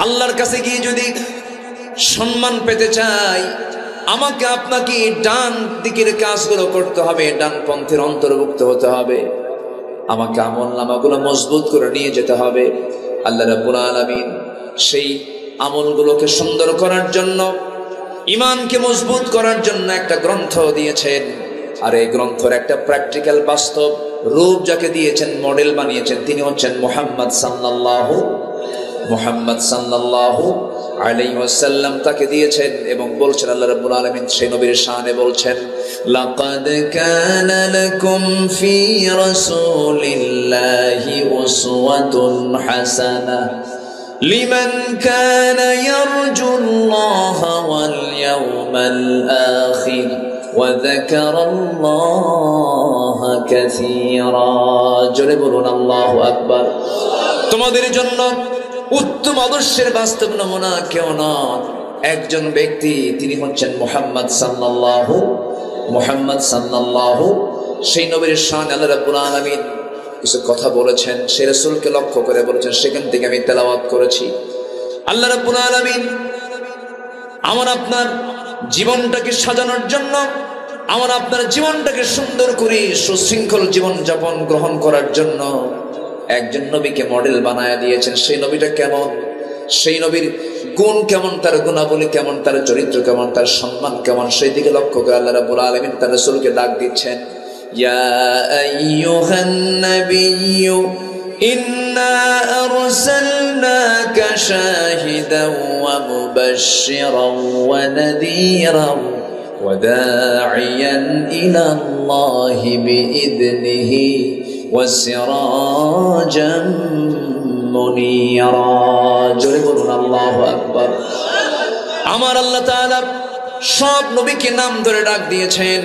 আল্লাহর কাছে গিয়ে যদি সম্মান পেতে চাই, আমাকে আপনাকে ডান দিকের কাজগুলো করতে হবে, ডান পন্থের অন্তর্ভুক্ত হতে হবে, আমাকে আমলনামাগুলো মজবুত করে নিয়ে যেতে হবে। আল্লাহ রাব্বুল আলামিন সেই আমলগুলোকে সুন্দর করার জন্য, ঈমানকে মজবুত করার জন্য একটা গ্রন্থ দিয়েছেন। আর এই গ্রন্থের একটা প্র্যাকটিক্যাল বাস্তব রূপ যাকে দিয়েছেন, মডেল বানিয়েছেন, তিনি হচ্ছেন মুহাম্মদ সাল্লাল্লাহু আলাইহি ওয়াসাল্লাম। তাকে দিয়েছেন এবং বলছেন আল্লাহ রাব্বুল আলামিন সেই নবীর শানে বলছেন, লাকাদ কানা লাকুম ফি রাসূলিল্লাহি উসওয়াতুন হাসানাহ লিমান কানা ইয়ারজুল্লাহা ওয়াল ইয়াওমাল আখির ওয়া যাকারাল্লাহা কাসীরা। জোরে বলুন আল্লাহু আকবার। তোমাদের জন্য উত্তম আদর্শের বাস্তব নমুনা কেউ নন, একজন ব্যক্তি, তিনি হচ্ছেন মুহাম্মদ সাল্লাল্লাহু। সেই নবীর শান আল্লাহ রাব্বুল আলামিন কিছু কথা বলেছেন, সে রাসূলকে লক্ষ্য করে বলেছেন, সেখান থেকে আমি তেলাওয়াত করেছি। আল্লাহ রাব্বুল আলামিন আমার আপনার জীবনটাকে সাজানোর জন্য, আমার আপনার জীবনটাকে সুন্দর করে সুশৃঙ্খল জীবন যাপন গ্রহণ করার জন্য একজন নবীকে মডেল বানায় দিয়েছেন। সেই নবীটা কেমন, সেই নবীর গুণ কেমন, তার গুণাবলী কেমন, তার চরিত্র কেমন, তার সম্মান কেমন, সেই দিকে লক্ষ্য করে আল্লাহ রাব্বুল আলামিন তার রাসূলকে ডাক দিচ্ছেন, ইয়া আইয়ুহান নাবিয়্যু ইন্না আরসালনাকা শাহিদান ওয়া মুবাশশিরান ওয়া নাযীরান ওয়া দা'iয়ান ইলা আল্লাহি বিইذনিহি وسراجا منيرا। জোরে বলুন আল্লাহু আকবার। আমার আল্লাহ তাআলা সব নবীকে নাম ধরে ডাক দিয়েছেন,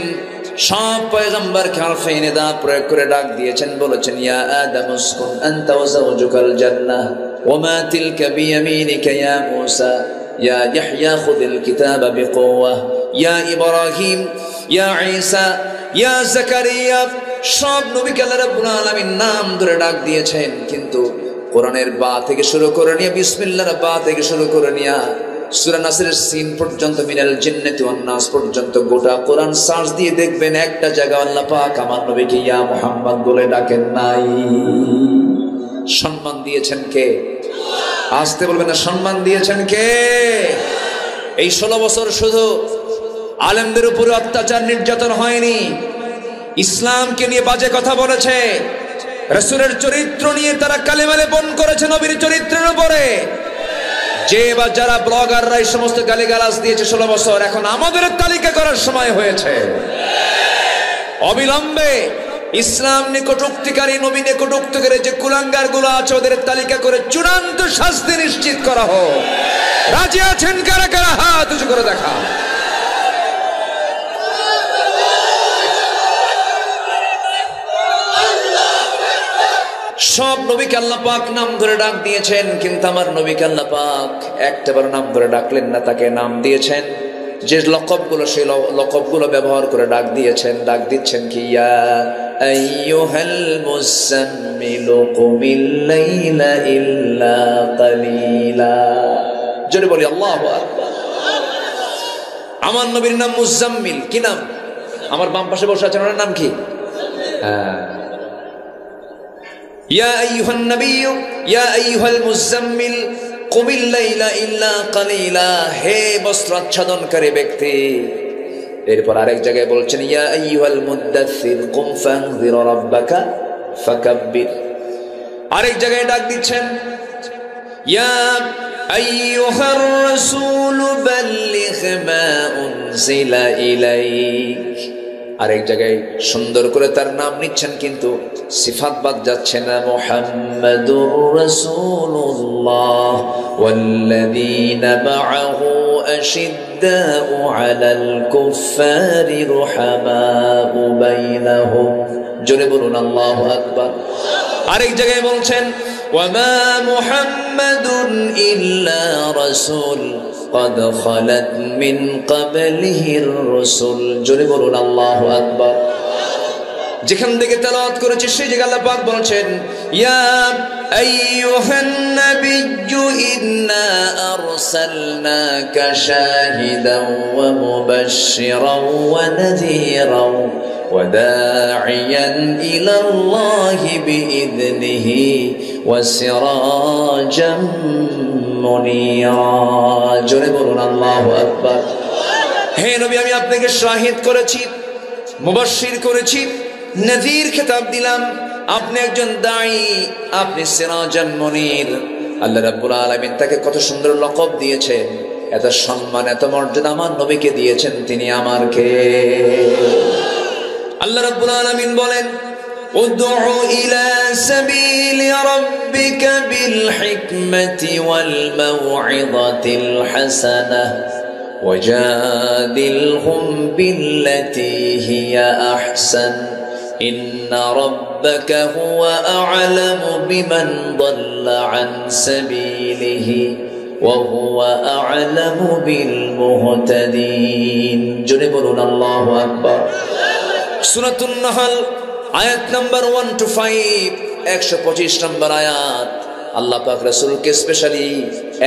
সব পয়গম্বরকে হারফে নিদা প্রয়োগ করে ডাক দিয়েছেন, বলেছেন, ইয়া আদম উসকুন আনতা ওয়া যাওজুকাল জান্নাহ ওয়া মা তিলকা বিয়ামিনিকা ইয়া মূসা ইয়া ইয়াহইয়া খুযিল কিতাবা বিকুওয়া ইয়া ইব্রাহিম ইয়া ঈসা ইয়া যাকারিয়া। সব নবীকে আল্লাহ রাব্বুল আলামিন নাম ধরে ডাক দিয়েছেন, কিন্তু কোরআনের বা থেকে শুরু করে নিয়ে, বিসমিল্লাহর বা থেকে শুরু করে নিয়ে সূরা নাসরের সিন পর্যন্ত, মিনাল জিন্নাতি ওয়ান নাস পর্যন্ত গোটা কোরআন সার্চ দিয়ে দেখবেন একটা জায়গা আল্লাহ পাক আমার নবীকে ইয়া মুহাম্মদ বলে ডাকেন নাই। সম্মান দিয়েছেন কে? আসতে বলবেন না, সম্মান দিয়েছেন কে? এই 16 বছর শুধু আলেমদের উপরে অত্যাচার নির্যাতন হয়নি, ইসলামকে নিয়ে বাজে কথা বলেছে, রাসূলের চরিত্র নিয়ে তারা কালেমা লেপন করেছে নবীর চরিত্রের উপরে। যে বা যারা ব্লগাররা এই সমস্ত গালিগালাজ দিয়েছে 16 বছর, এখন আমাদের তালিকা করার সময় হয়েছে। অবিলম্বে ইসলাম নিয়ে কটূক্তিকারী, নবী নিয়ে কটূক্তিকারী যে কুলাঙ্গার গুলো আছে, ওদের তালিকা করে চূড়ান্ত শাস্তি নিশ্চিত করা হোক। রাজি আছেন কারা কারা? হাত উঁচু করে দেখা। সব নবীকে আল্লাহ পাক নাম ধরে ডাক দিয়েছেন, কিন্তু আমার নবীকে আল্লাহ পাক একটাবার নাম ধরে ডাকলেন না, তাকে নাম দিয়েছেন যে লকবগুলো, সেই লকবগুলো ব্যবহার করে ডাক দিয়েছেন। ডাক দিচ্ছেন কি, ইয়া আইয়ুহাল মুযাম্মিলু কুমিল লাইলা ইল্লা কালিলা। জোরে বলি আল্লাহু আকবার। আমার নবীর নাম মুযাম্মিল। কি নাম? আমার বাম পাশে বসে আছেন, ওনার নাম কি? ইয়া আইয়ুহান নাবিয়্যু ইয়া আইয়ুহাল মুযাম্মিল কুমিল লাইলা ইল্লা কালিলা। হে বস্ত্র আচ্ছাদনকারী ব্যক্তি। এরপর আরেক জায়গায় বলছেন, ইয়া আইয়ুহাল মুদ্দাসসির কুম ফানযির রাব্বাকা ফাকাব্বির। আরেক জায়গায় ডাক দিচ্ছেন, ইয়া আইয়ুহার রাসূলু বাল্লিগ মা উনজিলা ইলাইক। আরেক জায়গায় সুন্দর করে তার নাম নিচ্ছেন, কিন্তু সিফাত বাদ যাচ্ছে না। মুহাম্মাদুর রাসূলুল্লাহ ওয়াল্লাযীনা মাআহু আশিদ্দাউ আলাল কুফফারি রুহামাউ বাইনাহুম। জোরে বলুন আল্লাহু আকবার। আরেক জায়গায় বলছেন, ওয়া মা মুহাম্মাদুন ইল্লা রাসূল قد خلت من قبله الرسل। জোরে বলুন আল্লাহু আকবার। যেখান থেকে তেলাওয়াত করেছে সেই জায়গায় আল্লাহ পাক বলেছেন, ইয়া আইয়ুহান নাবিয়্যু ইন্না أرسلناك شاهدا ومبشرا ونذيرا وداعيا إلى الله بإذنه وسراجا منيرا জোরে বলুন আল্লাহু আকবার হে নবী আমি আপনাকে শাহিদ করেছি মুবাশশির করেছি নযীর খেতাব দিলাম আপনি একজন দাঈ আপনি সিরাজান মুনীর আল্লাহ রাব্বুল আলামিন তাকে কত সুন্দর লকব দিয়েছেন এত সম্মান এত মর্যাদা আমার নবীকে দিয়েছেন তিনি আমার কে আল্লাহ রাব্বুল আলামিন বলেন উদউ ইলা সাবিলি রাব্বিকা বিল হিকমাতি ওয়াল মাউইযাতিল হাসানাহ ওয়াজাদিলহুম বিল্লাতী হিয়া আহসান ইন্না রাব্বাকা হুয়া আ'লামু বিমান দাল্লা আন সাবিলিহি ওয়া হুয়া আ'লামু বিল মুহতাদিন জোরে বলুন আল্লাহু আকবার সূরাতুন নাহল আয়াত নাম্বার 125 125 নম্বর আয়াত আল্লাহ পাক রাসূলকে স্পেশালি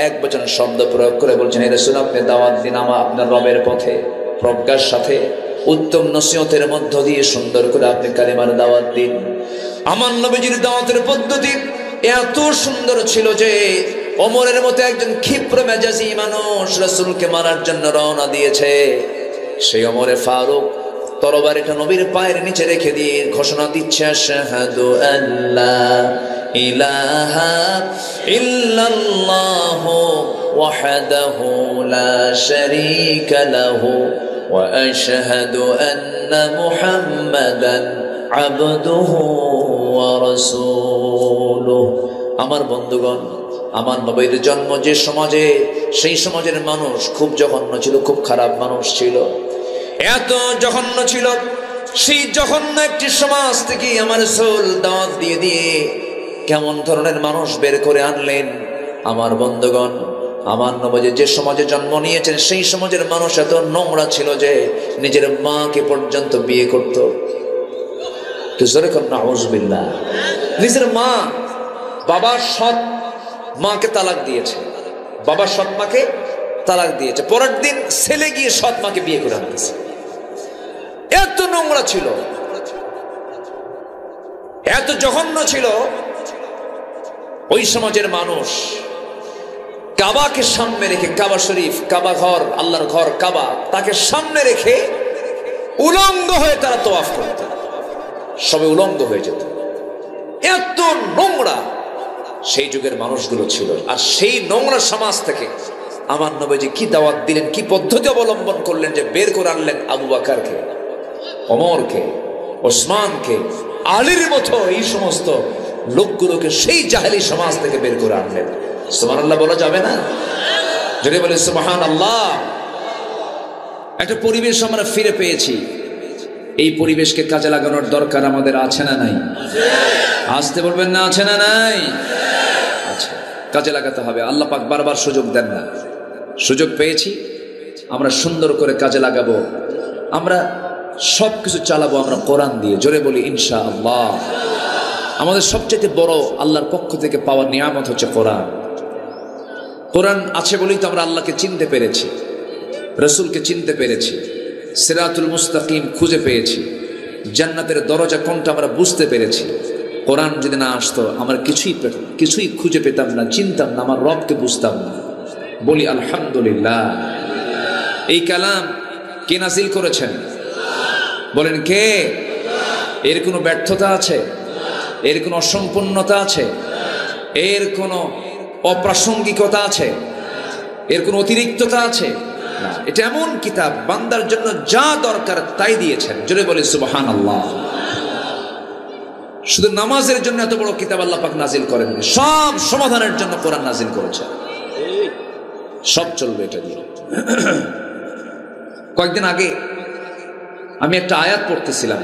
এক বচন শব্দ প্রয়োগ করে বলছেন হে রাসূল আপনি দাওয়াত দিন আপনার রবের পথে প্রজ্ঞার সাথে উত্তম নসিহতের মধ্য দিয়ে সুন্দর করে আপনি কালিমার দাওয়াত দিন আমার নবীজির দাওয়াতের পদ্ধতি এত সুন্দর ছিল যে ওমরের মতো একজন ক্ষিপ্র মেজাজি মানুষ রাসূলকে মারার জন্য রওনা দিয়েছে সেই ওমরে ফারুক তরবারিটা নবীর পায়ের নিচে রেখে দিয়ে ঘোষণা দিচ্ছে আশহাদু আল্লা ইলাহা ইল্লাল্লাহু ওয়াহদাহু লা শারীকা লাহু ওয়া আশহাদু আন্না মুহাম্মাদান আবদুহু ওয়া রাসূলুহু আমার বন্ধুগণ আমার নবীর জন্ম যে সমাজে সেই সমাজের মানুষ খুব জঘন্য ছিল খুব খারাপ মানুষ ছিল এত জঘন্য ছিল সেই জঘন্য একটি সমাজ থেকে আমার রাসূল দাওয়াত দিয়ে দিয়ে কেমন ধরনের মানুষ বের করে আনলেন আমার বন্ধুগণ আমার নবী যে সমাজে জন্ম নিয়েছেন সেই সমাজের মানুষ এত নোংরা ছিল যে নিজের মাকে পর্যন্ত বিয়ে করত তো জোরে কর নাউযুবিল্লাহ নিজের মা বাবার সৎ মাকে তালাক দিয়েছে বাবার সৎ মাকে তালাক দিয়েছে পরের দিন ছেলে গিয়ে সৎ মাকে বিয়ে করে আনতেছে এত নোংরা ছিল এত জঘন্য ছিল ওই সমাজের মানুষ কাবাকে সামনে রেখে কাবা শরীফ কাবা ঘর আল্লাহর ঘর কাবা তাকে সামনে রেখে উলঙ্গ হয়ে তারা তওয়াফ করত সবে উলঙ্গ হয়ে যেত এত নোংরা সেই যুগের মানুষগুলো ছিল আর সেই নোংরা সমাজ থেকে আমার নবীজি কি দাওয়াত দিলেন কি পদ্ধতি অবলম্বন করলেন যে বের করে আনলেন আবু বকরকে ওমরকে ওসমানকে আলীর মতো এই সমস্ত লোকগুলোকে সেই জাহেলি সমাজ থেকে বের করে আনলেন সুবহানাল্লাহ বলা যাবে না যদি বলে সুবহানাল্লাহ একটা পরিবেশ আমরা ফিরে পেয়েছি এই পরিবেশকে কাজে লাগানোর দরকার আমাদের আছে না নাই আসতে বলবেন না আছে না নাই আচ্ছা কাজে লাগাতে হবে আল্লাহ পাক বারবার সুযোগ দেন না সুযোগ পেয়েছি আমরা সুন্দর করে কাজে লাগাবো আমরা সবকিছু চালাবো আমরা কোরআন দিয়ে জোরে বলি ইনশাআল্লাহ আমাদের সবচেয়ে বড় আল্লাহর পক্ষ থেকে পাওয়া নিয়ামত হচ্ছে কোরআন কোরআন আছে বলেই তো আমরা আল্লাহকে চিনতে পেরেছি রাসূলকে চিনতে পেরেছি সিরাতুল মুস্তাকিম খুঁজে পেয়েছি জান্নাতের দরজা কোনটা আমরা বুঝতে পেরেছি কোরআন যদি না আসতো আমরা কিছুই খুঁজে পেতাম না চিনতাম না আমার রবকে বুঝতাম না বলি আলহামদুলিল্লাহ এই কালাম কে নাজিল করেছেন বলেন কে এর কোনো ব্যর্থতা আছে এর কোনো অসম্পূর্ণতা আছে এর কোনো অপ্রাসঙ্গিকতা আছে এর কোনো অতিরিক্ততা আছে না এটা এমন কিতাব বান্দার জন্য যা দরকার তাই দিয়েছেন জোরে বলে সুবহানাল্লাহ শুধু নামাজের জন্য এত বড় কিতাব আল্লাহ পাক নাজিল করেন সব সমাধানের জন্য কোরআন নাজিল করেছেন সব চলবে এটা দিয়ে কয়েকদিন আগে আমি একটা আয়াত পড়তেছিলাম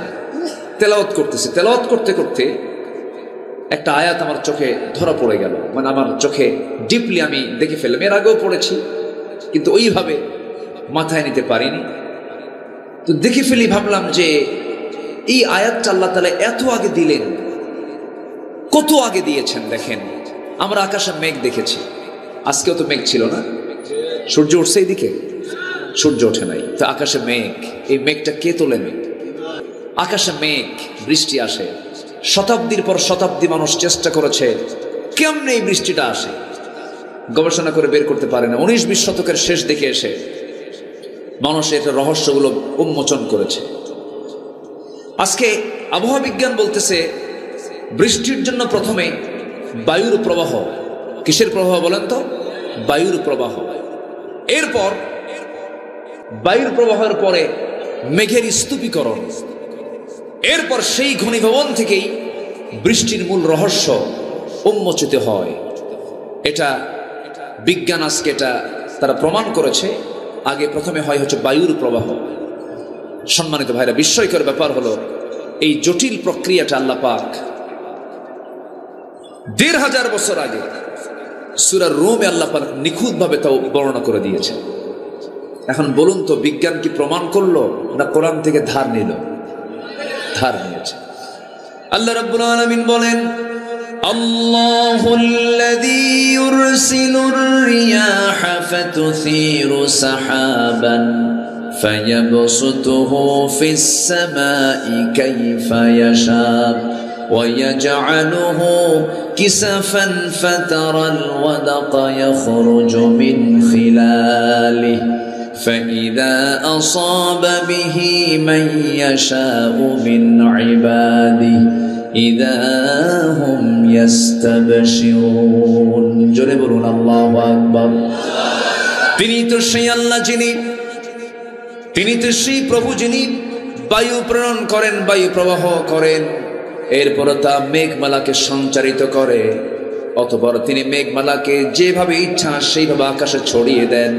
তেলাওয়াত করতেছি তেলাওয়াত করতে করতে একটা আয়াত আমার চোখে ধরা পড়ে গেল মানে আমার চোখে ডিপলি আমি দেখে ফেললাম এর আগেও পড়েছি কিন্তু ওইভাবে মাথায় নিতে পারিনি তো দেখে ফেলি ভাবলাম যে এই আয়াতটা আল্লাহ তাআলা এত আগে দিলেন কত আগে দিয়েছেন দেখেন আমরা আকাশে মেঘ দেখেছি আজকেও তো মেঘ ছিল না সূর্য উঠছে এইদিকে? সূর্য ওঠে নাই। তো আকাশে মেঘ, এই মেঘটা কে তোলেন? আকাশে মেঘ, বৃষ্টি আসে। শতাব্দীর পর শতাব্দী মানুষ চেষ্টা করেছে কেমনে এই বৃষ্টিটা আসে, গবেষণা করে বের করতে পারে না। 19-20 শতকের শেষ দিকে এসে মানুষ এটা রহস্যগুলো উন্মোচন করেছে। আজকে আবহাওয়া বিজ্ঞান বলতেছে বৃষ্টির জন্য প্রথমে বায়ুর প্রবাহ। কিসের প্রবাহ বলেন তো? বায়ুর প্রবাহ। এরপর বায়ুর প্রবাহের পরে মেঘের স্তূপীকরণ। এরপর সেই ঘনীভবন থেকেই বৃষ্টির মূল রহস্য উন্মোচিত হয়। এটা বিজ্ঞান আজকে এটা তারা প্রমাণ করেছে। আগে প্রথমে হয় হচ্ছে বায়ুর প্রবাহ। সম্মানিত ভাইরা, বিস্ময়কর ব্যাপার হলো এই জটিল প্রক্রিয়াটা আল্লাহ পাক ১৫০০ বছর আগে সূরা রুমে আল্লাহ পাক নিখুঁতভাবে তাও বর্ণনা করে দিয়েছে। এখন বলুন তো, বিজ্ঞান কি প্রমাণ করলো না কোরআন থেকে ধার নিল? ধার নিয়েছে। আল্লাহ রাব্বুল আলামিন বলেন, আল্লাহুল্লাযী ইউরসিলুর রিয়াহা ফাতুসীরু সাহাবান ফায়াবসুতুহু ফিস সামাই কাইফা ইয়াশা ويجعله كسفا فترى الودق يخرج من خلاله فإذا أصاب به من يشاء من عباده إذا هم يستبشرون জোরে বলুন আল্লাহু আকবার। তিনি তো সেই আল্লাহ যিনি, তিনি তো সেই প্রভু যিনি বায়ু প্রেরণ করেন, বায়ু প্রবাহ করেন, এরপর তা মেঘমালাকে সঞ্চারিত করে। অতঃপর তিনি মেঘমালাকে যেভাবে ইচ্ছা সেইভাবে আকাশে ছড়িয়ে দেন।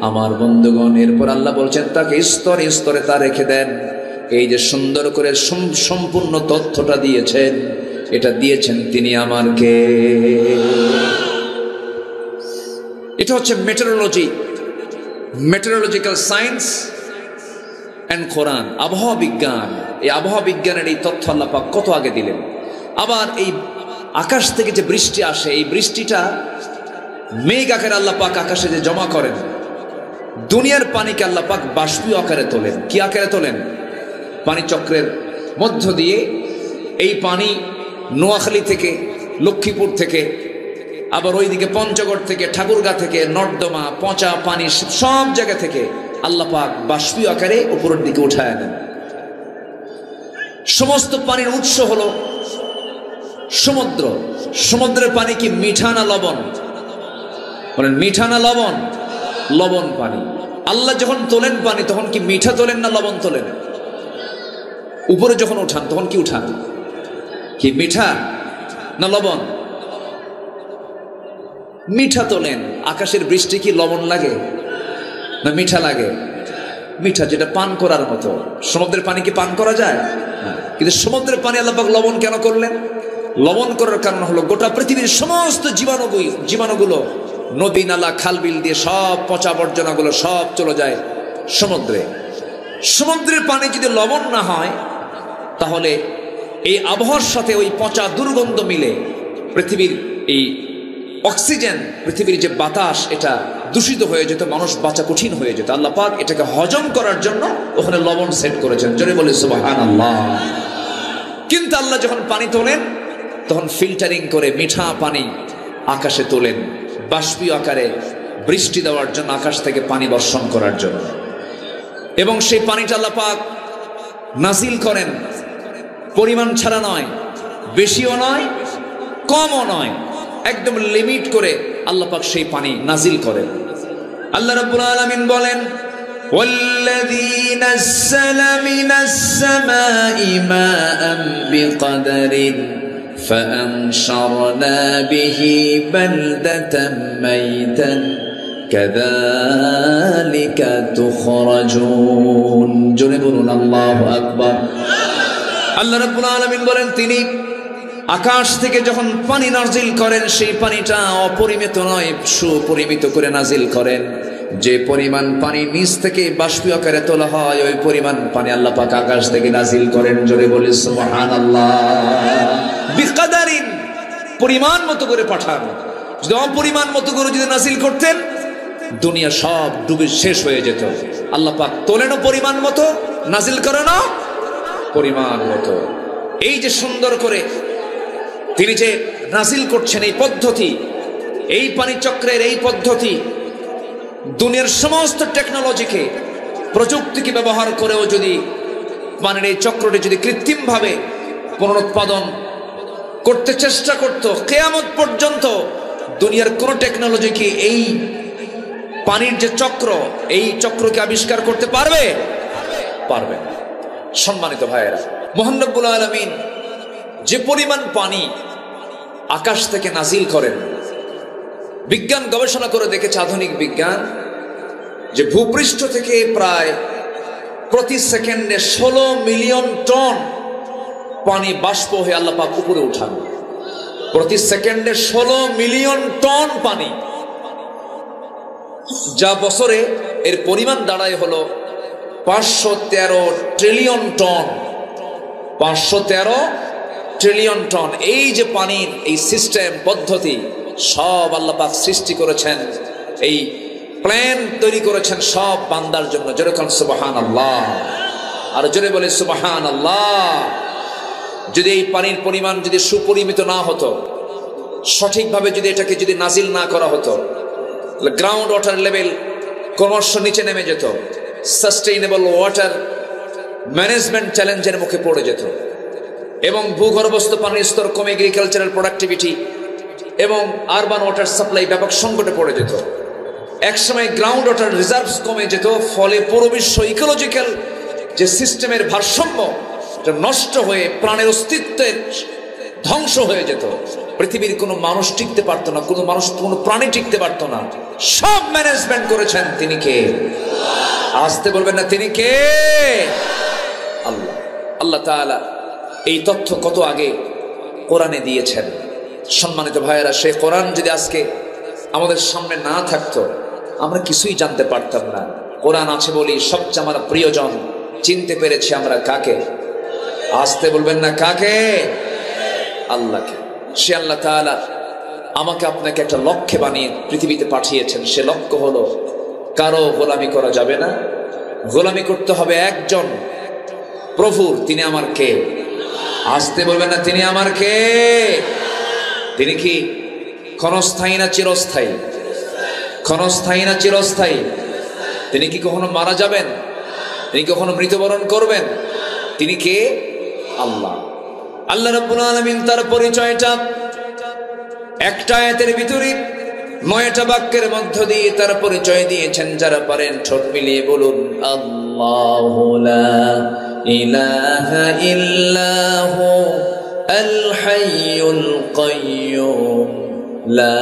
আমার বন্ধুগণ, এরপর আল্লাহ বলছেন তাকে স্তরে স্তরে তা রেখে দেন। এই যে সুন্দর করে সম্পূর্ণ তথ্যটা দিয়েছেন, এটা দিয়েছেন তিনি আমাকে। এটা হচ্ছে মেটেরোলজি, মেটেরোলজিক্যাল সায়েন্স এন্ড কোরআন, আবহাওয়া বিজ্ঞান। এই আবহাওয়া বিজ্ঞানের এই তথ্য আল্লাহ পাক কত আগে দিলেন। আবার এই আকাশ থেকে যে বৃষ্টি আসে, এই বৃষ্টিটা মেঘ আকারে আল্লাহ পাক আকাশে যে জমা করেন, দুনিয়ার পানিকে আল্লাহ পাক বাষ্পীয় আকারে তোলেন। কি আকারে তোলেন? পানি চক্রের মধ্য দিয়ে এই পানি নোয়াখালী থেকে, লক্ষ্মীপুর থেকে, আবার ওইদিকে পঞ্চগড় থেকে, ঠাকুরগাঁ থেকে, নর্দমা, পচা পানি, সব জায়গা থেকে আল্লাহ পাক বাষ্পীয় আকারে উপরের দিকে উঠায় নেন। সমস্ত পানির উৎস হলো সমুদ্র। সমুদ্রের পানি কি মিঠা না লবণ? বলেন, মিঠা না লবণ? লবণ পানি। আল্লাহ যখন তোলেন পানি, তখন কি মিঠা তোলেন না লবণ তোলেন? উপরে যখন উঠান তখন কি উঠান? কি মিঠা না লবণ? মিঠা তোলেন। আকাশের বৃষ্টি কি লবণ লাগে না মিঠা লাগে? মিঠা, যেটা পান করার মতো। সমুদ্রের পানি কি পান করা যায়? কিন্তু সমুদ্রের পানি আল্লাহ পাক লবণ কেন করলেন? লবণ করার কারণ হলো গোটা পৃথিবীর সমস্ত জীবাণুগুলো নদী নালা খাল বিল দিয়ে সব পচা আবর্জনাগুলো সব চলে যায় সমুদ্রে। সমুদ্রের পানি যদি লবণ না হয়, তাহলে এই আবহাওয়ার সাথে ওই পচা দুর্গন্ধ মিলে পৃথিবীর এই অক্সিজেন, পৃথিবীর যে বাতাস, এটা দূষিত হয়ে যেত, মানুষ বাঁচা কঠিন হয়ে যেত। আল্লাহ পাক এটাকে হজম করার জন্য ওখানে লবণ সেট করেছেন। জোরে বলে সুবহানাল্লাহ। কিন্তু আল্লাহ যখন পানি তোলেন, তখন ফিল্টারিং করে মিঠা পানি আকাশে তোলেন, বাষ্পীয় আকারে বৃষ্টি দেওয়ার জন্য, আকাশ থেকে পানি বর্ষণ করার জন্য। এবং সেই পানিটা আল্লাহ পাক নাজিল করেন পরিমাণ ছাড়া নয়, বেশিও নয় কমও নয়, একদম লিমিট করে আল্লাহ পাক সেই পানি নাজিল করেন। আল্লাহ রাব্বুল আলামিন বলেন, ওয়াল্লাযী নাযালা মিনাস সামাই মাআন বিকদরিন ফাআনশারনা বিহি বালদাতাম মাইতান কাযালিকা তুখরাজুন। জোরে বলুন আল্লাহু আকবার। আল্লাহ রাব্বুল আলামিন বলেন, তিনি আকাশ থেকে যখন পানি নাজিল করেন, সেই পানিটা অপরিমিত নয়, সুপরিমিত করে নাজিল করেন। যে পরিমাণ পানি নিচ থেকে বাষ্পীয় আকারে তোলা হয়, ওই পরিমাণ পানি আল্লাহ পাক আকাশ থেকে নাজিল করেন। জোরে বলি সুবহানাল্লাহ। বিকদারিন, পরিমাণ মতো করে পাঠান। যদি অপরিমাণ মতো করে যদি নাজিল করতেন, দুনিয়া সব ডুবে শেষ হয়ে যেত। আল্লাহ পাক তোলেনও পরিমাণ মতো, নাজিল করেনও পরিমাণ মতো। এই যে সুন্দর করে তিনি যে নাজিল করছেন, এই পদ্ধতি, এই পানি চক্রের এই পদ্ধতি, দুনিয়ার সমস্ত টেকনোলজিকে, প্রযুক্তিকে ব্যবহার করেও যদি পানির এই চক্রটি যদি কৃত্রিমভাবে পুনরুৎপাদন করতে চেষ্টা করত, কিয়ামত পর্যন্ত দুনিয়ার কোন টেকনোলজি কি এই পানির যে চক্র, এই চক্রকে আবিষ্কার করতে পারবে? পারবে না। সম্মানিত ভাইয়েরা, মহান রব্বুল আলামিন যে পরিমাণ পানি আকাশ থেকে নাজিল করেন, বিজ্ঞান গবেষণা করে দেখেছে, আধুনিক বিজ্ঞান, যে ভূপৃষ্ঠ থেকে প্রায় প্রতি সেকেন্ডে 16 মিলিয়ন টন পানি বাষ্প হয়ে আল্লাহ পাক উপরে উঠান। প্রতি সেকেন্ডে 16 মিলিয়ন টন পানি, যা বছরে এর পরিমাণ দাঁড়ায় হলো 513 ট্রিলিয়ন টন। 513 trillion ton. এই যে পানির এই সিস্টেম পদ্ধতি সব আল্লাহ পাক সৃষ্টি করেছেন, এই প্ল্যান তৈরি করেছেন সব বান্দার জন্য। যেরকম সুবহানাল্লাহ, আর জোরে বলে সুবহানাল্লাহ। যদি এই পানির পরিমাণ যদি সুপরিমিত না হতো, সঠিকভাবে যদি এটাকে যদি নাজিল না করা হতো, গ্রাউন্ড ওয়াটার লেভেল ক্রমশ নিচে নেমে যেত, সাস্টেইনেবল ওয়াটার ম্যানেজমেন্ট চ্যালেঞ্জের মুখে পড়ে যেত, এবং ভূগর্ভস্থ পানির স্তর কমে এগ্রিকালচারাল প্রোডাক্টিভিটি এবং আরবান ওয়াটার সাপ্লাই ব্যাপক সংকটে পড়ে যেত। একসময় গ্রাউন্ড ওয়াটার রিজার্ভস কমে যেত, ফলে পুরো বিশ্ব ইকোলজিক্যাল যে সিস্টেমের ভারসাম্য নষ্ট হয়ে প্রাণের অস্তিত্বের ধ্বংস হয়ে যেত। পৃথিবীর কোনো মানুষ টিকতে পারতো না, কোনো মানুষ, কোনো প্রাণী টিকতে পারতো না। সব ম্যানেজমেন্ট করেছেন তিনি কে? আসতে বলবেন না, তিনি কে? আল্লাহ। আল্লাহ তাআলা এই তথ্য কত আগে কোরআনে দিয়েছেন। সম্মানিত ভাইয়েরা, সেই কোরআন যদি আজকে আমাদের সামনে না থাকতো, আমরা কিছুই জানতে পারতাম না। কোরআন আছে বলি সবচেয়ে আমার প্রিয়জন চিনতে পেরেছি আমরা কাকে। আসতে বলবেন না, কাকে? আল্লাহকে। সে আল্লাহ তাআলা আমাকে আপনাকে একটা লক্ষ্যে বানিয়ে পৃথিবীতে পাঠিয়েছেন। সে লক্ষ্য হলো কারো গোলামি করা যাবে না, গোলামি করতে হবে একজন প্রভুর। তিনি আমার কে? আসতে বলবেন না, তিনি আমার কে? তিনি কি ক্ষণস্থায়ী না চিরস্থায়ী? ক্ষণস্থায়ী না চিরস্থায়ী? তিনি কি কখনো মারা যাবেন? তিনি কখনো মৃত্যুবরণ করবেন? তিনি কে? আল্লাহ। আল্লাহ রাব্বুল আলামিন তার পরিচয়টা একটা আয়াতের ভিতরে 9টা বাক্যের মধ্য দিয়ে তার পরিচয় দিয়েছেন। যারা পারেন ঠোঁট মিলিয়ে বলুন, আল্লাহু লা ইলাহা ইল্লাহু আল হাইয়ুল কাইয়্যুম লা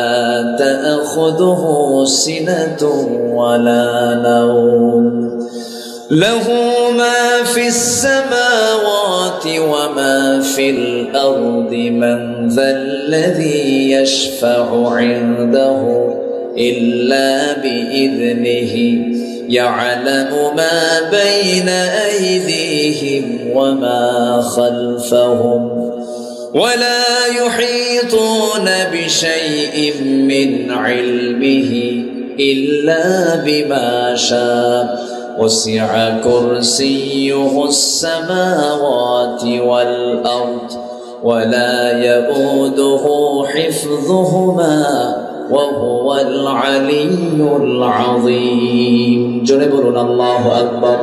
তা'খুযুহু সিনাতুন ওয়া লা নাওম লাহু মা ফিস সামাওয়াতি ওয়া মা ফিল আরদি মান যাল্লাযী ইয়াশফা'ু 'ইনদাহু ইল্লা বিইذনিহি ইয়া'লামু মা বাইনা আইদিহিম ওয়া মা খালফাহুম ولا يحيطون بشيء من علمه إلا بما شاء وسع كرسيه السماوات والأرض ولا يؤوده حفظهما وهو العلي العظيم جنبنا الله أكبر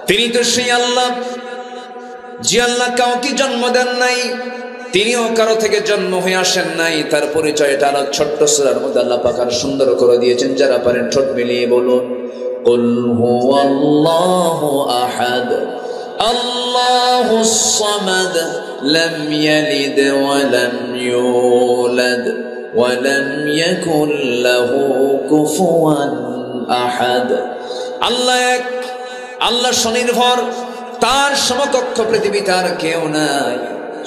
তিনি তো সেই আল্লাহ যে আল্লাহ কাউকে জন্ম দেন নাই, তিনিও কারো থেকে জন্ম হয়ে আসেন নাই। তার পরিচয়টা আরো ছোট্ট সূরার মধ্যে আল্লাহ পাক আরো সুন্দর করে দিয়েছেন। যারা পারেন ঠোঁট মিলিয়ে বলুন, কুল হুয়াল্লাহু আহাদ আল্লাহুস সামাদ লাম ইয়ালিদ ওয়া লাম ইউলাদ ওয়া লাম ইয়াকুল লাহু কুফুয়ান আহাদ। আল্লাহ এক, আল্লাহ স্বনির্ভর, তার সমকক্ষ পৃথিবীতে আর কেউ নাই।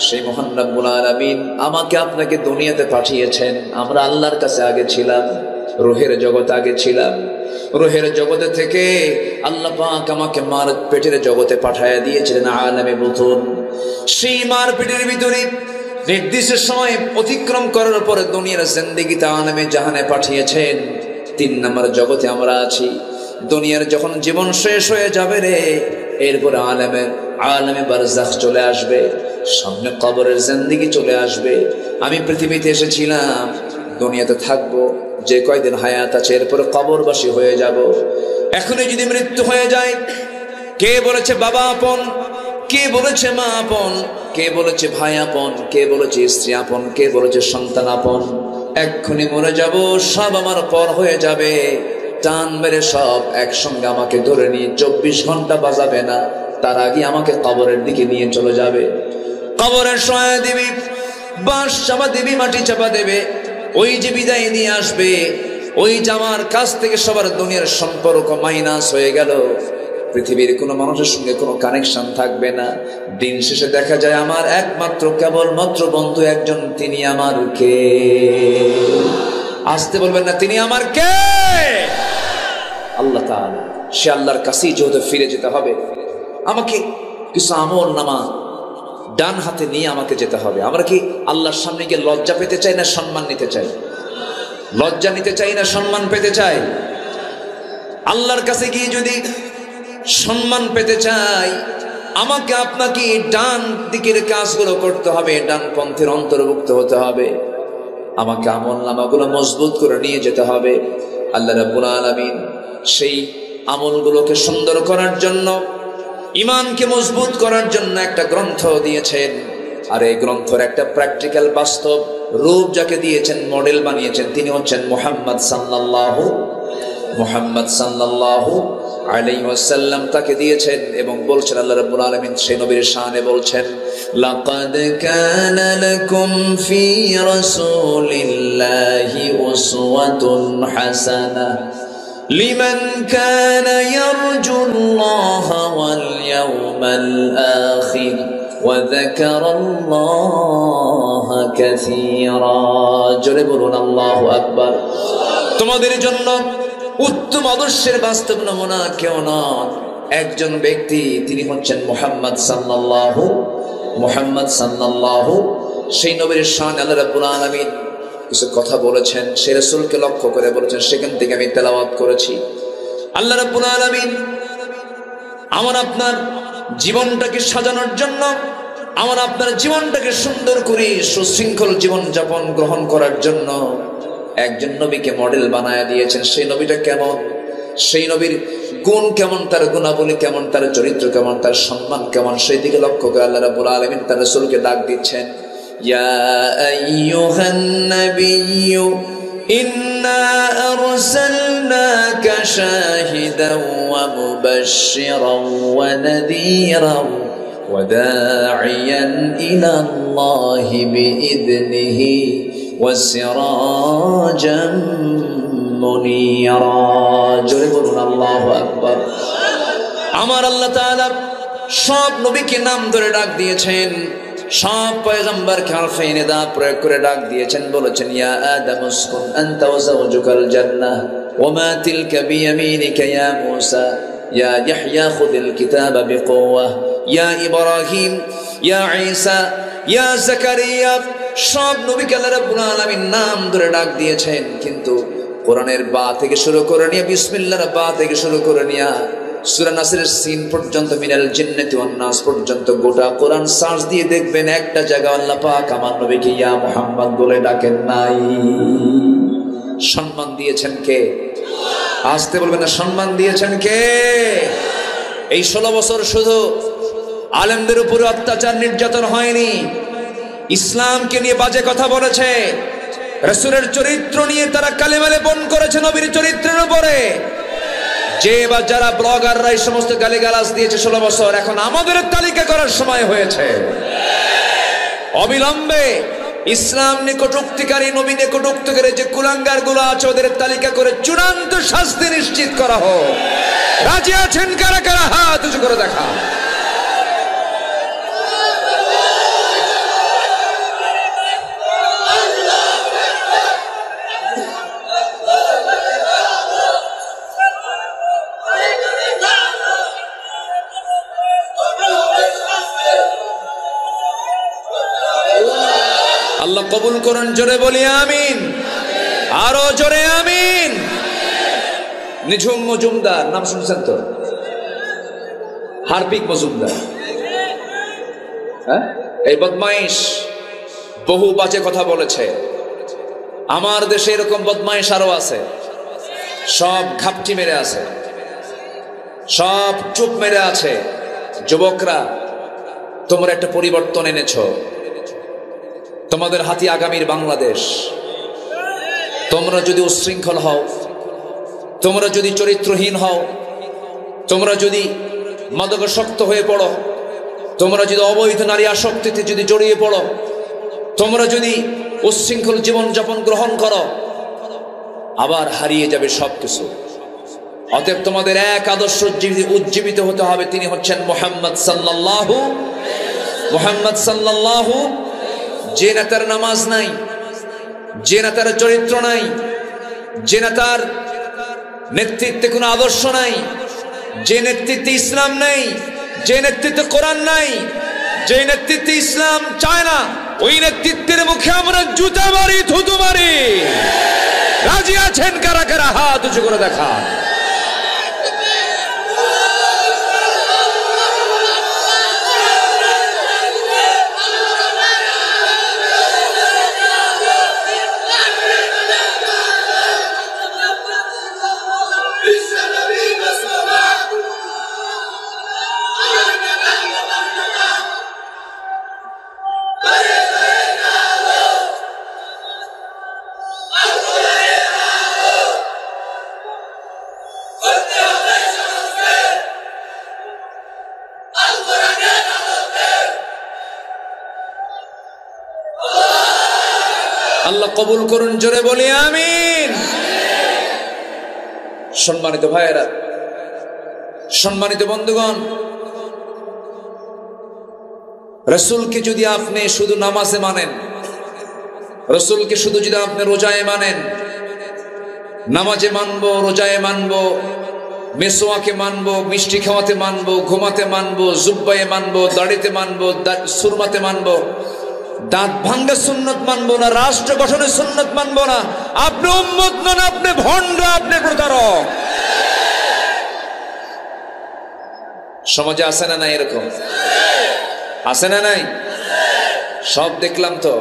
সেই মহান রব্বুল আলামিন আমাকে আপনাকে দুনিয়াতে পাঠিয়েছেন। আমরা আল্লাহর কাছে আগে ছিলাম, রূহের জগতে আগে ছিলাম। রূহের জগতে থেকে আল্লাহ পাক আমাকে মার পেটের জগতে পাঠায়া দিয়েছিলেন আলামে বুতুন। সেই মার পেটের ভিতরে নির্দিষ্ট সময় অতিক্রম করার পরে দুনিয়ার জিন্দেগিতে আলামে জাহানে পাঠিয়েছেন। তিন নম্বর জগতে আমরা আছি। দুনিয়ার যখন জীবন শেষ হয়ে যাবে রে, এরপরে আলেমে বারজাখ চলে আসবে, সামনে কবরের জিন্দেগি চলে আসবে। আমি পৃথিবীতে এসেছিলাম, দুনিয়াতে থাকবো, যে কয়দিন হায়াত আছে এরপরে কবরবাসী হয়ে যাব। এখনই যদি মৃত্যু হয়ে যায়, কে বলেছে বাবা আপন, কে বলেছে মা আপন, কে বলেছে ভাই আপন, কে বলেছে স্ত্রী আপন, কে বলেছে সন্তান আপন? এক্ষুনি মরে যাব, সব আমার পর হয়ে যাবে। টান মেরে সব একসঙ্গে আমাকে ধরে নিয়ে 24 ঘন্টা বাজাবে না, তার আগে আমাকে কবরের দিকে নিয়ে চলে যাবে। কবরের সহায় দিবি, বাঁশ চাপা দিবি, মাটি চাপা দেবে, ওই যে বিদায় নিয়ে আসবে, ওই যে আমার কাছ থেকে সবার দুনিয়ার সম্পর্ক মাইনাস হয়ে গেল, পৃথিবীর কোনো মানুষের সঙ্গে কোনো কানেকশন থাকবে না। দিন শেষে দেখা যায় আমার একমাত্র কেবলমাত্র বন্ধু একজন, তিনি আমার কে? আসতে বলবেন না, তিনি আমার কে? আল্লাহ তাআলা। সে আল্লাহর কাছেই যেহেতু ফিরে যেতে হবে, আমাকে কিছু আমল নামা ডান হাতে নিয়ে আমাকে যেতে হবে। আমরা কি আল্লাহর সামনে গিয়ে লজ্জা পেতে চাই না সম্মান নিতে চাই? লজ্জা নিতে চাই না সম্মান পেতে চাই? আল্লাহর কাছে গিয়ে যদি সম্মান পেতে চাই, আমাকে আপনাকে ডান দিকের কাজগুলো করতে হবে, ডান পন্থের অন্তর্ভুক্ত হতে হবে, আমাকে আমল নামাগুলো মজবুত করে নিয়ে যেতে হবে। আল্লাহ রাব্বুল আলামিন সেই আমলগুলোকে সুন্দর করার জন্য, ইমানকে মজবুত করার জন্য একটা গ্রন্থ দিয়েছেন। আর এই গ্রন্থের একটা প্র্যাকটিক্যাল বাস্তব রূপ যাকে দিয়েছেন, মডেল বানিয়েছেন, তিনি হচ্ছেন মুহাম্মদ সাল্লাল্লাহু আলাইহি ওয়াসাল্লাম। তাকে দিয়েছেন এবং বলছেন আল্লাহ রাব্বুল আলামিন সেই নবীর শানে বলছেন, লাকাদ কানা লাকুম ফি রাসূলিল্লাহি উসওয়াতুন হাসানাহ লিমান কানা ইয়ারজুল্লাহা ওয়াল ইয়াওমাল আখির ওয়া যাকারাল্লাহা কাসীরা। জোরে বলুন আল্লাহু আকবার। তোমাদের জন্য উত্তম আদর্শের বাস্তব নমুনা কেউ নন, একজন ব্যক্তি, তিনি হচ্ছেন মুহাম্মদ সাল্লাল্লাহু। সেই নবীর শান আল্লাহ রাব্বুল আলামিন কিছু কথা বলেছেন, সেই রাসূলকে লক্ষ্য করে বলেছেন, সেখান থেকে আমি তেলাওয়াত করেছি। আল্লাহ রাব্বুল আলামিন আমার আপনার জীবনটাকে সাজানোর জন্য, আমার আপনার জীবনটাকে সুন্দর করে সুশৃঙ্খল জীবন যাপন গ্রহণ করার জন্য একজন নবীকে মডেল বানায় দিয়েছেন। সেই নবীটা কেমন, সেই নবীর গুণ কেমন, তার গুণাবলী কেমন, তার চরিত্র কেমন, তার সম্মান কেমন, সেই দিকে লক্ষ্য করে আল্লাহ রাব্বুল আলামিন তার রাসূলকে ডাক দিচ্ছেন, ইয়া আইয়ুহান নাবিয়্যু ইন্না আরসালনাকা শাহিদান ওয়া মুবাশশিরান ওয়া নাযীরান ওয়া দা'iয়ান ইলা আল্লাহি বিইذনিহি وسراجا منيرا। জোরে বলুন আল্লাহু আকবার। আমার আল্লাহ তাআলা সব নবীকে নাম ধরে ডাক দিয়েছেন, সব পয়গম্বরকে হরফে নিদা প্রয়োগ করে ডাক দিয়েছেন, বলেছেন, ইয়া আদম উসকুন আনতা ওয়া যাওজুকাল জান্নাহ ওয়া মা তিলকা বিয়ামিনিকা ইয়া মূসা ইয়া ইয়াহইয়া খুযিল কিতাবা বিকুওয়া ইয়া ইব্রাহিম ইয়া ঈসা ইয়া যাকারিয়া। সব নবীকে আল্লাহ রাব্বুল আলামিন নাম ধরে ডাক দিয়েছেন, কিন্তু কোরআনের বা থেকে শুরু করে নিয়ে, বিসমিল্লাহর বা থেকে শুরু করে নিয়ে সূরা নাসরের সিন পর্যন্ত, মিনাল জিন্নাতি ওয়ান নাস পর্যন্ত গোটা কোরআন সার্চ দিয়ে দেখবেন একটা জায়গা আল্লাহ পাক আমার নবীকে ইয়া মুহাম্মদ বলে ডাকেন নাই। সম্মান দিয়েছেন কে? আসতে বলবেন না, সম্মান দিয়েছেন কে? এই 16 বছর শুধু আলেমদের উপরে অত্যাচার নির্যাতন হয়নি, ইসলামকে নিয়ে বাজে কথা বলেছে, রাসূলের চরিত্র নিয়ে তারা কালেমা লেপন করেছে নবীর চরিত্রের উপরে। যে বা যারা ব্লগাররা এই সমস্ত গালিগালাজ দিয়েছে 16 বছর, এখন আমাদের তালিকা করার সময় হয়েছে। অবিলম্বে ইসলাম নিকটুক্তিকারী, নবী নিকটুক্তিকারী যে কুলাঙ্গার গুলো আছে ওদের তালিকা করে চূড়ান্ত শাস্তি নিশ্চিত করা হোক। রাজি আছেন কারা কারা? হাত উঁচু করে দেখা। আল্লাহ কবুল করুন, জোরে বলি আমিন, আরো জোরে আমিন। নিঝুম মজুমদার নাম শুনছেন তো? হার্পিক মজুমদার, হ্যাঁ, এই বদমাইশ বহু বাজে কথা বলেছে। আমার দেশে এরকম বদমাইশ আরো আছে, সব ঘাপটি মেরে আছে, সব চুপ মেরে আছে। যুবকরা, তোমরা একটা পরিবর্তন এনেছো, তোমাদের হাতে আগামীর বাংলাদেশ। তোমরা যদি উশৃঙ্খল হও, তোমরা যদি চরিত্রহীন হও, তোমরা যদি মাদকাসক্ত হয়ে পড়ো, তোমরা যদি অবৈধ নারী আসক্তিতে যদি জড়িয়ে পড়ো, তোমরা যদি উশৃঙ্খল জীবনযাপন গ্রহণ করো, আবার হারিয়ে যাবে সবকিছু। অতএব তোমাদের এক আদর্শ উজ্জীবিত হতে হবে, তিনি হচ্ছেন মুহাম্মদ সাল্লাল্লাহু। যে নেতার নামাজ নাই, যে নেতার চরিত্র নাই, যে নেতার নেতৃত্বে কোনো আদর্শ নাই, যে নেতৃত্বে ইসলাম নেই, যে নেতৃত্বে কোরআন নাই, যে নেতৃত্বে ইসলাম চায় না, ওই নেতৃত্বের মুখে আমরা জুতা মারি, থুতু মারি। রাজি আছেন কারা কারা? হাত উঁচু করে দেখা। আল্লাহ কবুল করুন, জোরে বলি আমিন। সম্মানিত ভাইয়েরা, সম্মানিত বন্ধুগণ, রাসূলকে যদি আপনি শুধু নামাজে মানেন, রাসূলকে শুধু যদি আপনি রোজায় মানেন, নামাজে মানবো, রোজায় মানবো, মেসোয়াকে মানবো, মিষ্টি খাওয়াতে মানবো, ঘুমাতে মানবো, জুব্বায়ে মানবো, দাড়িতে মানবো, সুরমাতে মানবো, দাঁত ভাঙ্গা সুন্নত মানবো না, রাষ্ট্র গঠনের সুন্নত মানবো না, আপনি উম্মত নন, আপনি ভণ্ড, আপনি প্রতারক। সমাজে আছে না নাই এরকম? আছে না নাই? সব দেখলাম তো,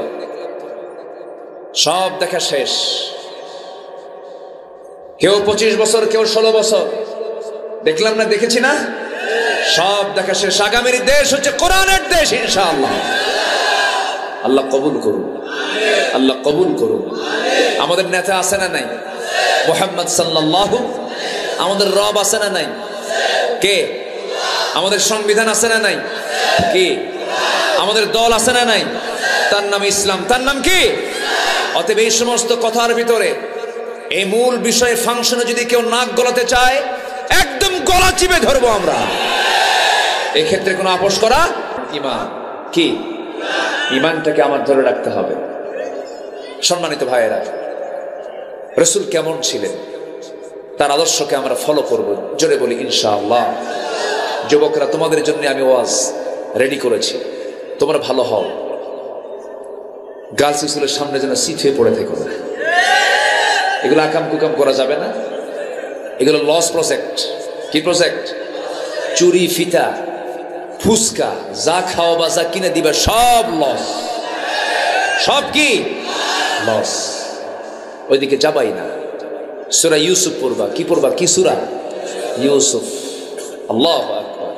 সব দেখা শেষ। কেউ 25 বছর, কেউ 16 বছর, দেখলাম না, দেখেছি না, সব দেখা শেষ। আগামীর দেশ হচ্ছে কোরআনের দেশ ইনশাআল্লাহ। আল্লাহ কবুল করুন, আল্লাহ কবুল করুন। আমাদের নেতা আছে না নাই? মুহাম্মদ সাল্লাল্লাহু। আমাদের রব আছে না নাই? কে? আমাদের সংবিধান আছে না নাই? কে? আমাদের দল আছে না নাই? তার নাম ইসলাম। তার নাম কি? অতএব এই সমস্ত কথার ভিতরে এই মূল বিষয়ে ফাংশনে যদি কেউ নাক গলাতে চায়, একদম গলা চিপে ধরবো আমরা। এই ক্ষেত্রে কোনো আপোষ করা, ঈমান কি? ঈমানটাকে আমার ধরে রাখতে হবে। সম্মানিত ভাইয়েরা, রাসূল কেমন ছিলেন, তার আদর্শকে আমরা ফলো করব, জোরে বলি ইনশাআল্লাহ। যুবকরা, তোমাদের জন্য আমি ওয়াজ রেডি করেছি, তোমরা ভালো হও। গার্লস স্কুলের সামনে যেন সিট হয়ে পড়ে থেকো না। এগুলো আকাম কুকাম করা যাবে না, এগুলো লস প্রজেক্ট। কি প্রজেক্ট? চুরি, ফিতা, ফুসকা, যা খাওয়া বা যা কিনে দিবা সব লস, সব কি লস। ওইদিকে যাবাই না। সূরা ইউসুফ পড়বা। কি পড়বা? কি সূরা? ইউসুফ। আল্লাহু আকবার।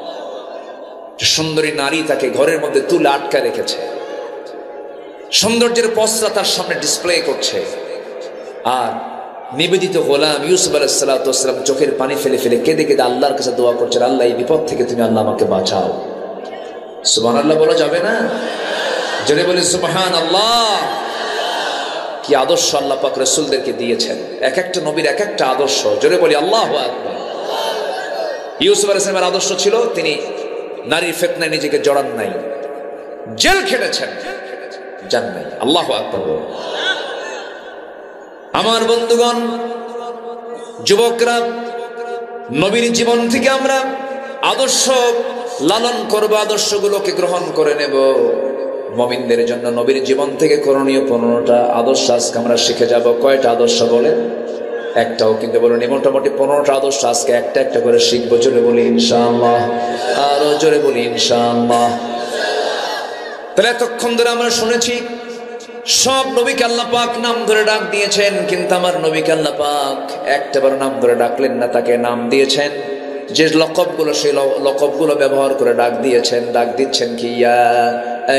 সুন্দরী নারী তাকে ঘরের মধ্যে তুলে আটকা রেখেছে, সৌন্দর্যের পসরা তার সামনে ডিসপ্লে করছে, আর নিবেদিত গোলাম ইউসুফ আলাইহিস সালাতু ওয়াস সালাম চোখের পানি ফেলে ফেলে কেঁদে কেঁদে আল্লাহর কাছে দোয়া করছেন, আল্লাহ এই বিপদ থেকে তুমি আল্লাহ আমাকে বাঁচাও। সুবহানাল্লাহ বলা যাবে না? জোরে বলি সুবহানাল্লাহ। কি আদর্শ আল্লাহ পাক রাসূলদেরকে দিয়েছেন, এক একটা নবীর এক একটা আদর্শ। জোরে বলি আল্লাহু আকবার। ইউসুফ আলাইহিস সালামের আদর্শ ছিল, তিনি নারীর ফিতনায় নিজেকে জড়ান নাই, জেল খেটেছেন, জান নাই। আল্লাহু আকবার। আমার বন্ধুগণ, যুবকরা, নবীর জীবন থেকে আমরা আদর্শ লালন করব, আদর্শগুলোকে গ্রহণ করে নেব। মুমিনদের জন্য নবীর জীবন থেকে করণীয় 15টা আদর্শ আজকে আমরা শিখে যাব। কয়টা আদর্শ বলেন? একটাও কিন্তু বলিনি। মোটামুটি 15টা আদর্শ আজকে একটা একটা করে শিখবো। জোরে বলি ইনশাআল্লাহ, আরো জোরে বলি ইনশাআল্লাহ। তাহলে এতক্ষণ ধরে আমরা শুনেছি সব নবীকে আল্লাহ পাক নাম ধরে ডাক দিয়েছেন, কিন্তু আমার নবীকে আল্লাহ পাক একটাবার নাম ধরে ডাকলেন না, তাকে নাম দিয়েছেন যে লকবগুলো, সেই লকবগুলো ব্যবহার করে ডাক দিয়েছেন। ডাক দিচ্ছেন কি, ইয়া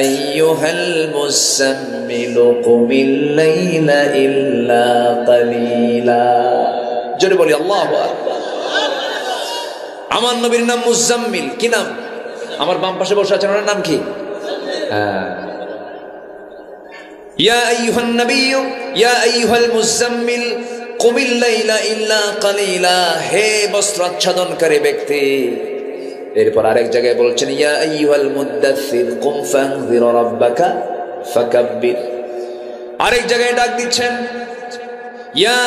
আইয়ুহাল মুযাম্মিলু কুমিল লাইলা ইল্লা কালিলা। জোরে বলি আল্লাহু আকবার। আমার নবীর নাম মুযাম্মিল। কি নাম? আমার বাম পাশে বসে আছেন, ওনার নাম কি? ইয়া আইয়ুহান নাবিয়্যু ইয়া আইয়ুহাল মুযাম্মিল কুমিল লাইলা ইল্লা কালিলা। হে বস্ত্র আচ্ছাদনকারী ব্যক্তি। এরপর আরেক জায়গায় বলছেন ইয়া আইয়ুহাল মুদ্দাথির কুম ফানযির রাব্বাকা ফাকাব্বির। আরেক জায়গায় ডাক দিচ্ছেন ইয়া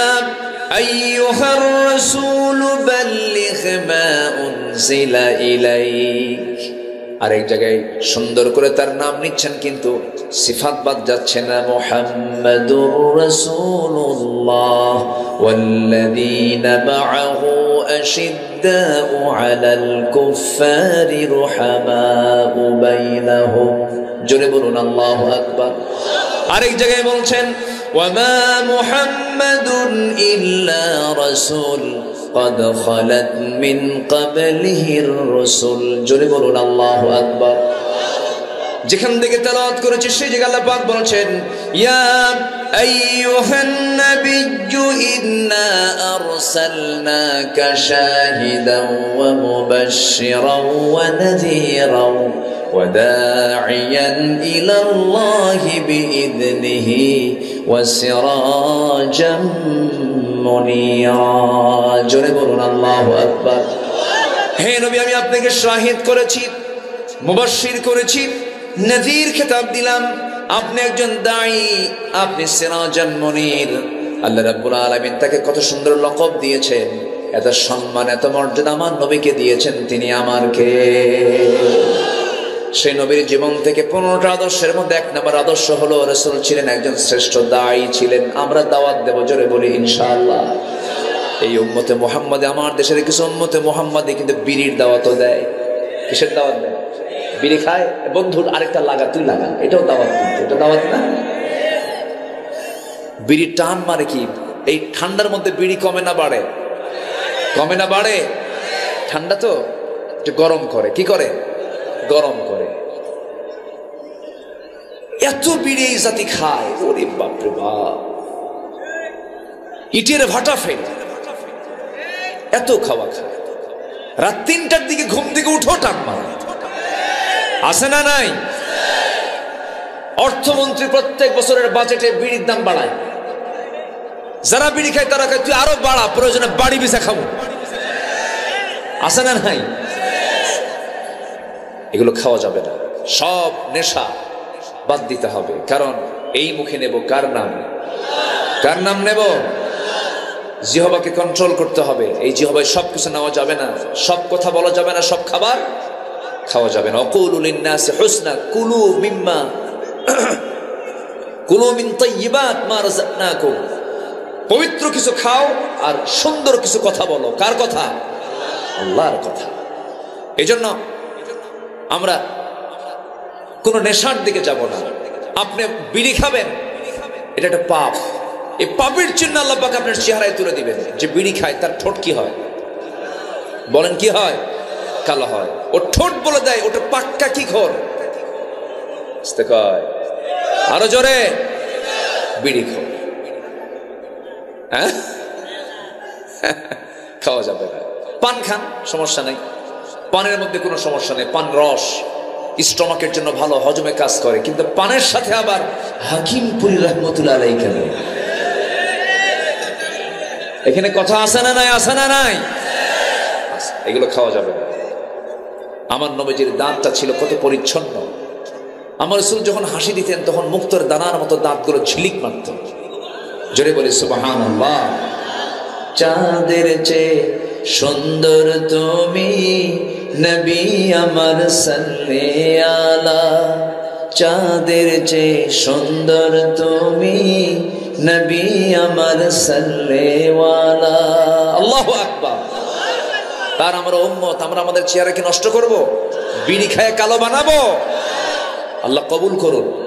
আইয়ুহার রাসূল বাল্লিগ মা উনজিলা ইলাইক। আরেক জায়গায় সুন্দর করে তার নাম নিচ্ছেন, কিন্তু সিফাত বাদ যাচ্ছে না। মুহাম্মাদুর রাসূলুল্লাহ ওয়াল্লাযীনা মাআহু আশিদ্দাউ আলাল কুফফারি রুহামাউ বাইনাহুম। জোরে বলুন আল্লাহু আকবার। আরেক জায়গায় বলছেন ওয়ামা মুহাম্মাদুন ইল্লা রাসূল قد خلت من قبله الرسل। জোরে বলুন আল্লাহু আকবার। যেখান থেকে তেলাওয়াত করেছে সেই জায়গায় আল্লাহ পাক বলেছেন ইয়া আইয়ুহান নাবিয়্যু ইন্না আরসালনাকা শাহিদান ওয়া মুবাশশিরান ওয়া নাযীরান ওয়া দা'iয়ান ইলা আল্লাহি বিইذনিহি ওয়া সিরাজাম মুনীরা। জোরে বলুন আল্লাহু আকবার। হে নবী, আমি আপনাকে শাহিদ করেছি, মুবাশশির করেছি, নাযীর খেতাব দিলাম। আপনি একজন দাঈ, আপনি সিরাজান মুনীর। আল্লাহ রাব্বুল আলামিন তাকে কত সুন্দর লকব দিয়েছেন, এত সম্মান, এত মর্যাদা আমার নবীকে দিয়েছেন। তিনি আমার কে? সেই নবীর জীবন থেকে 15টা আদর্শের মধ্যে 1 নম্বর আদর্শ হলো রাসূল ছিলেন একজন শ্রেষ্ঠ দাঈ ছিলেন। আমরা দাওয়াত দেব, জোরে বলি ইনশাআল্লাহ। এই উম্মতে মুহাম্মাদে, আমার দেশের কিছু উম্মতে মুহাম্মাদে কিন্তু বিড়ির দাওয়াতও দেয়। কিসের দাওয়াত দেয়? বিড়ি খায়। বন্ধুর আরেকটা লাগা, তুই লাগা, এটাও দাওয়াত। এটা দাওয়াত না? বিড়ি টান মারে কি? এই ঠান্ডার মধ্যে বিড়ি কমে না বাড়ে? কমে না বাড়ে? ঠান্ডা তো একটু গরম করে। কি করে? গরম করে। এত বিড়ি এই জাতি খায়, ওরে বাপরে বাপ, ইটের ভাটা ফেলে এত খাওয়া খায়। রাত 3টার দিকে ঘুম থেকে উঠো টান মারে। আছে না নাই? অর্থমন্ত্রী প্রত্যেক বছরের বাজেটে বিড়ির দাম বাড়ায়। যারা বিড়ি খায় তারা খায় তুই আরো বাড়া, প্রয়োজনে বাড়ি বিছা খাবো। আছে না নাই? এগুলো খাওয়া যাবে না। সব নেশা বাদ দিতে হবে। কারণ এই মুখে নেব কার নাম? কার নাম নেব? জিহ্বাকে কন্ট্রোল করতে হবে। এই জিহ্বায় সবকিছু নেওয়া যাবে না, সব কথা বলা যাবে না, সব খাবার খাওয়া যাবে না। অকুলু লিন্নাসি হুসনা কুলু মিম্মা কুলু মিন তাইয়্যিবাত মা রাযাকনাকুম। পবিত্র কিছু খাও আর সুন্দর কিছু কথা বলো। কার কথা? আল্লাহর কথা। এজন্য আমরা কোন নেশার দিকে যাব না। আপনি বিড়ি খাবেন, এটা একটা পাপ। এই পাপের চিহ্ন আল্লাহ পাক আপনার চেহারায় তুলে দিবেন। যে বিড়ি খায় তার ঠোঁট কি হয়? বলেন কি হয়? কালো হয়। ও ঠোঁট বলে দেয় ওটা পাক্কা কি খোর। আরো জোরে, বিড়ি খোর। হ্যাঁ, খাওয়া যাবে না। পান খান, সমস্যা নেই, পানের মধ্যে কোনো সমস্যা নেই। পান রস স্টমাকের জন্য ভালো, হজমে কাজ করে। কিন্তু পানের সাথে আবার হাকিমপুরি রহমতুল্লাহ আলাইহি কেন? এখানে কথা আছে না নাই? আছে না নাই? এগুলো খাওয়া যাবে না। আমার নবীজির দাঁতটা ছিল কত পরিচ্ছন্ন। আমার রাসূল যখন হাসি দিতেন তখন মুক্তোর দানার মতো দাঁতগুলো ঝিলিক মারত। জোরে বলি সুবহানাল্লাহ। চাঁদের চেয়ে সুন্দর তুমি নবী আমার সাল্লে আলা। চাঁদের চেয়ে সুন্দর তুমি নবী আমার সাল্লেওয়ালা। আল্লাহু আকবার। তার আমরা উম্মত, আমরা আমাদের চেহারা কি নষ্ট করব? বিড়ি খায় কালো বানাবো? আল্লাহ কবুল করুন।